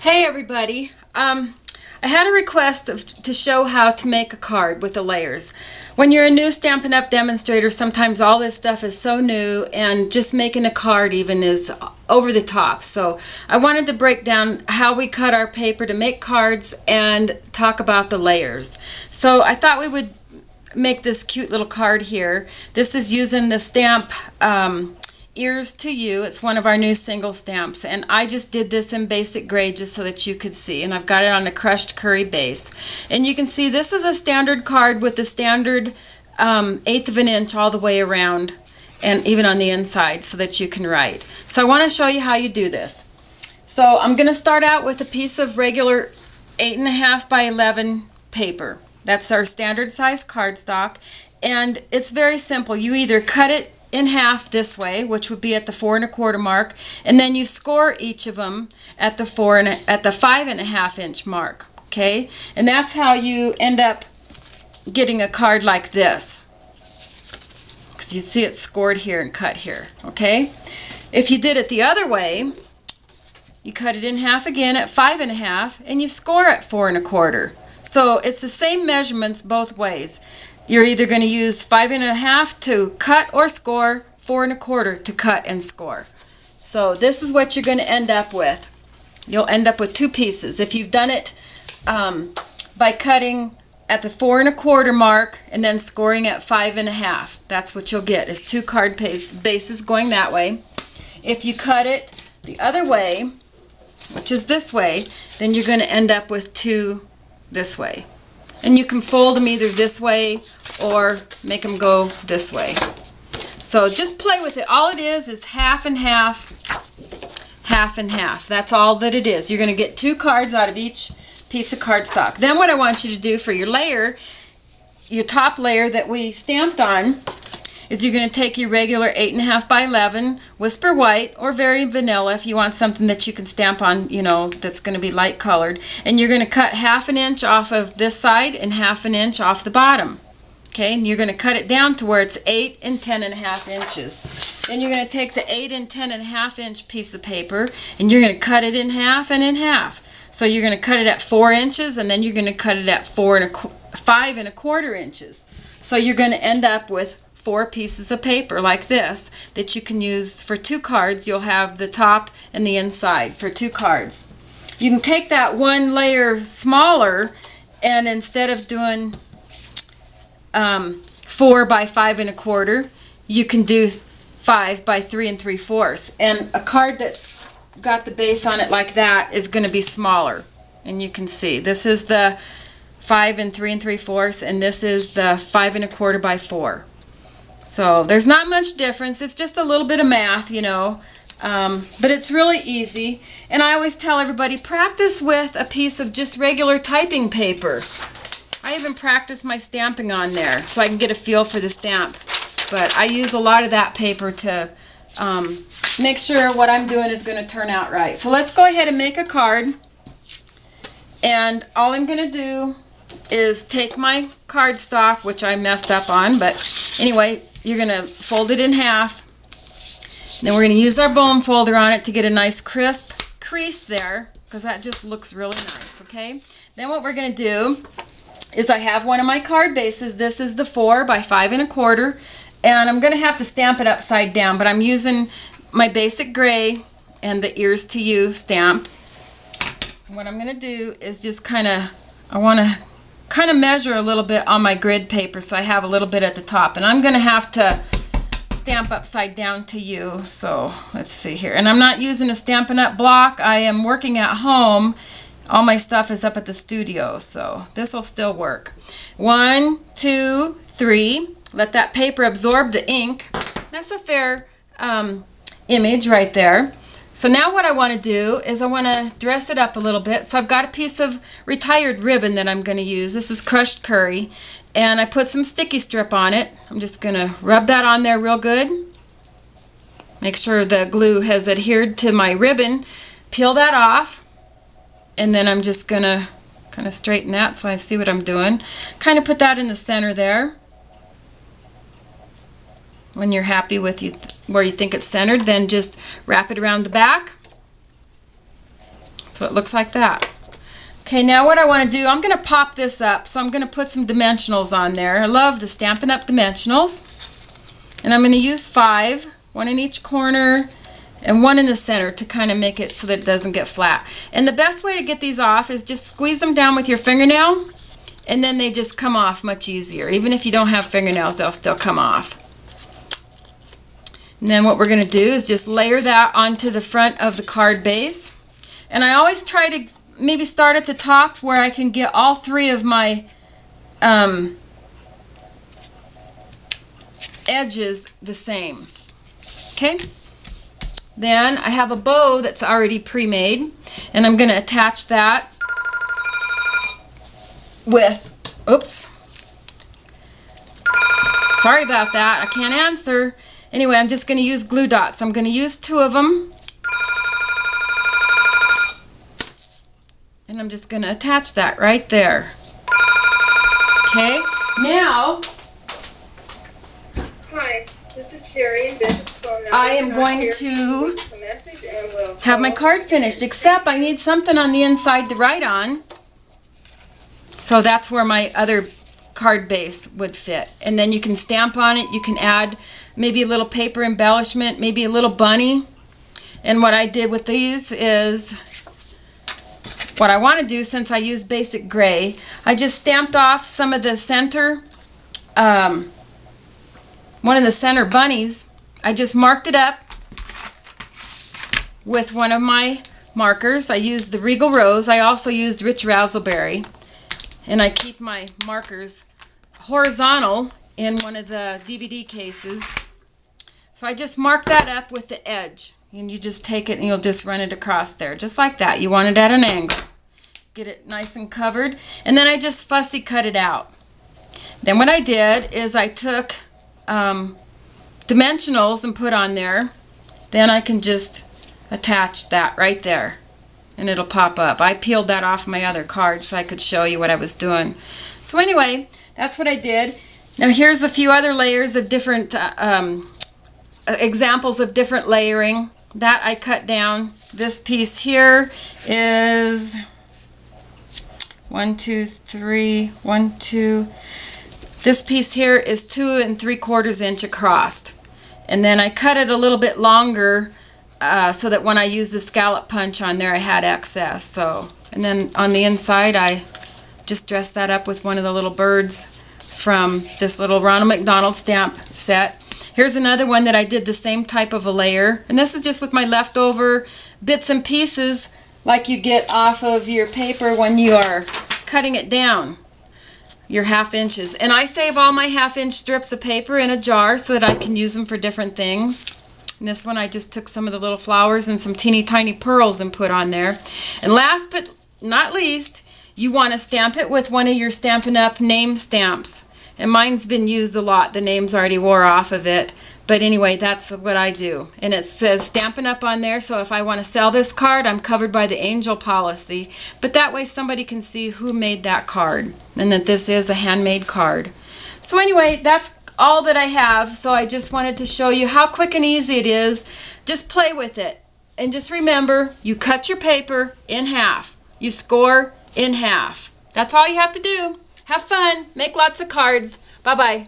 Hey everybody, I had a request to show how to make a card with the layers. When you're a new Stampin' Up! Demonstrator, sometimes all this stuff is so new and just making a card even is over the top. So I wanted to break down how we cut our paper to make cards and talk about the layers. So I thought we would make this cute little card here. This is using the stamp Ears to You. It's one of our new single stamps, and I just did this in basic gray just so that you could see, and I've got it on a crushed curry base. And you can see this is a standard card with the standard 1/8 of an inch all the way around and even on the inside so that you can write. So I want to show you how you do this. So I'm going to start out with a piece of regular 8.5 by 11 paper. That's our standard size cardstock, and it's very simple. You either cut it in half this way, which would be at the 4 1/4 mark, and then you score each of them at the 5.5 inch mark. Okay, and that's how you end up getting a card like this, because you see it scored here and cut here. Okay, if you did it the other way, you cut it in half again at 5.5, and you score at 4 1/4. So it's the same measurements both ways. You're either going to use 5.5 to cut or score, 4 1/4 to cut and score. So this is what you're going to end up with. You'll end up with two pieces. If you've done it by cutting at the 4 1/4 mark and then scoring at 5.5, that's what you'll get, is two card bases going that way. If you cut it the other way, which is this way, then you're going to end up with two this way. And you can fold them either this way or make them go this way. So just play with it. All it is half and half, half and half. That's all that it is. You're going to get two cards out of each piece of cardstock. Then what I want you to do for your layer, your top layer that we stamped on, is you're going to take your regular 8.5 by 11 Whisper White or very vanilla if you want something that you can stamp on, you know, that's going to be light colored, and you're going to cut 1/2 inch off of this side and 1/2 inch off the bottom. Okay, and you're going to cut it down to where it's 8 and 10.5 inches. Then you're going to take the 8 and 10.5 inch piece of paper and you're going to cut it in half and in half. So you're going to cut it at 4 inches, and then you're going to cut it at 5 1/4 inches. So you're going to end up with 4 pieces of paper like this that you can use for two cards. You'll have the top and the inside for two cards. You can take that one layer smaller, and instead of doing 4 by 5 1/4, you can do 5 by 3 3/4. And a card that's got the base on it like that is going to be smaller. And you can see this is the 5 and 3 3/4, and this is the 5 1/4 by 4. So there's not much difference. It's just a little bit of math, you know, but it's really easy. And I always tell everybody, practice with a piece of just regular typing paper. I even practice my stamping on there so I can get a feel for the stamp. But I use a lot of that paper to make sure what I'm doing is going to turn out right. So let's go ahead and make a card. And all I'm going to do is take my cardstock, which I messed up on, but anyway, you're going to fold it in half. Then we're going to use our bone folder on it to get a nice crisp crease there, because that just looks really nice. Okay, then what we're going to do is I have one of my card bases. This is the 4 by 5 1/4, and I'm going to have to stamp it upside down, but I'm using my basic gray and the Ears to You stamp. What I'm going to do is just I want to kind of measure a little bit on my grid paper so I have a little bit at the top, and I'm going to have to stamp upside down to you. So let's see here, and I'm not using a Stampin' Up! Block. I am working at home. All my stuff is up at the studio, so this will still work. 1 2 3. Let that paper absorb the ink. That's a fair image right there. So now what I want to do is I want to dress it up a little bit. So I've got a piece of retired ribbon that I'm going to use. This is crushed curry, and I put some sticky strip on it. I'm just going to rub that on there real good. Make sure the glue has adhered to my ribbon. Peel that off, and then I'm just going to kind of straighten that so I see what I'm doing. Kind of put that in the center there. When you're happy with where you think it's centered, then just wrap it around the back. So it looks like that. Okay, now what I want to do, I'm going to pop this up. So I'm going to put some dimensionals on there. I love the Stampin' Up! Dimensionals. And I'm going to use 5, 1 in each corner and 1 in the center to kind of make it so that it doesn't get flat. And the best way to get these off is just squeeze them down with your fingernail, and then they just come off much easier. Even if you don't have fingernails, they'll still come off. And then what we're going to do is just layer that onto the front of the card base. And I always try to maybe start at the top where I can get all 3 of my edges the same. Okay? Then I have a bow that's already pre-made, and I'm going to attach that with, oops, sorry about that, I can't answer. Anyway, I'm just going to use glue dots. I'm going to use 2 of them, and I'm just going to attach that right there. Okay, now hi, this is Sherry and Bishop's phone number. I am going to have my card finished, except I need something on the inside to write on. So that's where my other card base would fit. And then you can stamp on it. You can add maybe a little paper embellishment, maybe a little bunny. And what I did with these is, what I want to do, since I use basic gray, I just stamped off some of the center, one of the center bunnies. I just marked it up with one of my markers. I used the Regal Rose. I also used Rich Razzleberry. And I keep my markers horizontal in one of the DVD cases. So I just mark that up with the edge. And you just take it and you'll just run it across there. Just like that. You want it at an angle. Get it nice and covered. And then I just fussy cut it out. Then what I did is I took dimensionals and put on there. Then I can just attach that right there. And it'll pop up. I peeled that off my other card so I could show you what I was doing. So anyway, that's what I did. Now here's a few other layers of different examples of different layering. That I cut down. This piece here is 1, 2, 3, 1, 2. This piece here is 2 3/4 inch across. And then I cut it a little bit longer so that when I use the scallop punch on there, I had excess. So, and then on the inside, I just dressed that up with one of the little birds from this little Ronald McDonald stamp set. Here's another one that I did the same type of a layer, and this is just with my leftover bits and pieces like you get off of your paper when you are cutting it down, your 1/2 inches. And I save all my 1/2 inch strips of paper in a jar so that I can use them for different things. And this one I just took some of the little flowers and some teeny tiny pearls and put on there. And last but not least, you want to stamp it with one of your Stampin' Up! Name stamps. And mine's been used a lot. The names already wore off of it. But anyway, that's what I do. And it says Stampin' Up! On there, so if I want to sell this card, I'm covered by the Angel policy. But that way somebody can see who made that card and that this is a handmade card. So anyway, that's all that I have. So I just wanted to show you how quick and easy it is. Just play with it. And just remember, you cut your paper in half. You score in half. That's all you have to do. Have fun. Make lots of cards. Bye-bye.